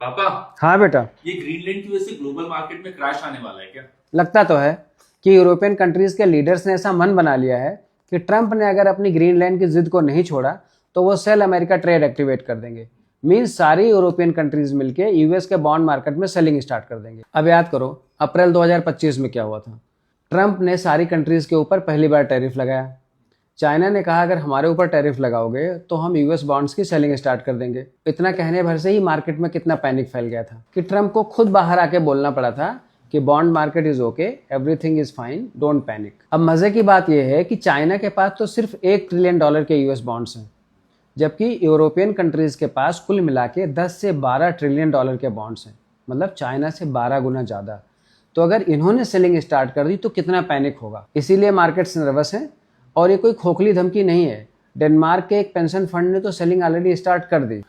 पापा, हाँ बेटा। ये ग्रीनलैंड की वजह से ग्लोबल मार्केट में क्रैश आने वाला है क्या? लगता तो है कि यूरोपियन कंट्रीज के लीडर्स ने ऐसा मन बना लिया है कि ट्रंप ने अगर अपनी ग्रीनलैंड की जिद को नहीं छोड़ा तो वो सेल अमेरिका ट्रेड एक्टिवेट कर देंगे। मींस सारी यूरोपियन कंट्रीज मिलके यूएस के बॉन्ड मार्केट में सेलिंग स्टार्ट कर देंगे। अब याद करो अप्रैल 2025 में क्या हुआ था। ट्रंप ने सारी कंट्रीज के ऊपर पहली बार टैरिफ लगाया। चाइना ने कहा अगर हमारे ऊपर टैरिफ लगाओगे तो हम यूएस बॉन्ड्स की सेलिंग स्टार्ट कर देंगे। इतना कहने भर से ही मार्केट में कितना पैनिक फैल गया था कि ट्रंप को खुद बाहर आके बोलना पड़ा था कि bond market is okay, everything is fine, don't panic. अब मजे की बात यह है कि चाइना के पास तो सिर्फ $1 ट्रिलियन के यूएस बॉन्ड्स हैं, जबकि यूरोपियन कंट्रीज के पास कुल मिला के 10 से 12 ट्रिलियन डॉलर के बॉन्ड्स हैं, मतलब चाइना से 12 गुना ज्यादा। तो अगर इन्होंने सेलिंग स्टार्ट कर दी तो कितना पैनिक होगा। इसीलिए मार्केट्स नर्वस हैं और ये कोई खोखली धमकी नहीं है। डेनमार्क के एक पेंशन फंड ने तो सेलिंग ऑलरेडी स्टार्ट कर दी।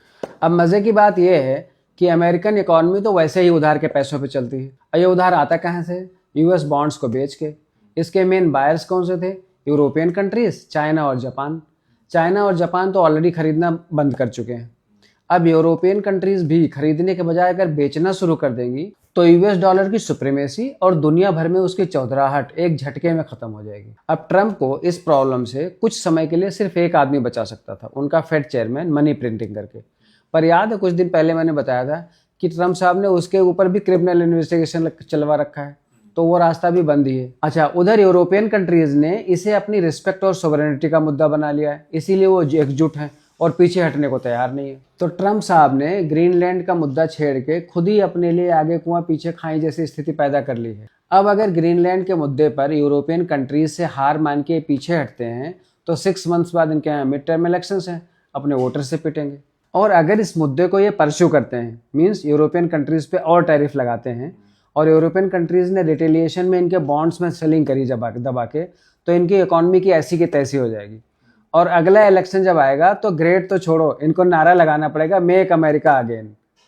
अब मजे की बात यह है कि अमेरिकन इकोनॉमी तो वैसे ही उधार के पैसों पे चलती है और ये उधार आता कहाँ से? यूएस बॉन्ड्स को बेच के। इसके मेन बायर्स कौन से थे? यूरोपियन कंट्रीज, चाइना और जापान। चाइना और जापान तो ऑलरेडी खरीदना बंद कर चुके हैं। अब यूरोपियन कंट्रीज भी खरीदने के बजाय अगर बेचना शुरू कर देंगी तो यूएस डॉलर की सुप्रीमेसी और दुनिया भर में उसकी चौधराहट एक झटके में खत्म हो जाएगी। अब ट्रंप को इस प्रॉब्लम से कुछ समय के लिए सिर्फ एक आदमी बचा सकता था, उनका फेड चेयरमैन, मनी प्रिंटिंग करके। पर याद है कुछ दिन पहले मैंने बताया था कि ट्रंप साहब ने उसके ऊपर भी क्रिमिनल इन्वेस्टिगेशन चलवा रखा है, तो वो रास्ता भी बंद ही है। अच्छा, उधर यूरोपियन कंट्रीज ने इसे अपनी रिस्पेक्ट और सोवरेनिटी का मुद्दा बना लिया है, इसीलिए वो एकजुट है और पीछे हटने को तैयार नहीं है। तो ट्रंप साहब ने ग्रीनलैंड का मुद्दा छेड़ के खुद ही अपने लिए आगे कुआं पीछे खाई जैसी स्थिति पैदा कर ली है। अब अगर ग्रीनलैंड के मुद्दे पर यूरोपियन कंट्रीज से हार मान के पीछे हटते हैं तो 6 मंथ्स बाद इनके यहाँ मिड टर्म इलेक्शंस हैं, अपने वोटर से पिटेंगे। और अगर इस मुद्दे को ये परस्यू करते हैं, मीन्स यूरोपियन कंट्रीज पे और टैरिफ लगाते हैं और यूरोपियन कंट्रीज ने रिटेलिएशन में इनके बॉन्ड्स में सेलिंग करी दबा के, तो इनकी इकोनॉमी की ऐसी की तैसी हो जाएगी। और अगला इलेक्शन जब आएगा तो ग्रेट तो छोड़ो, इनको नारा लगाना पड़ेगा मेक अमेरिका अगेन।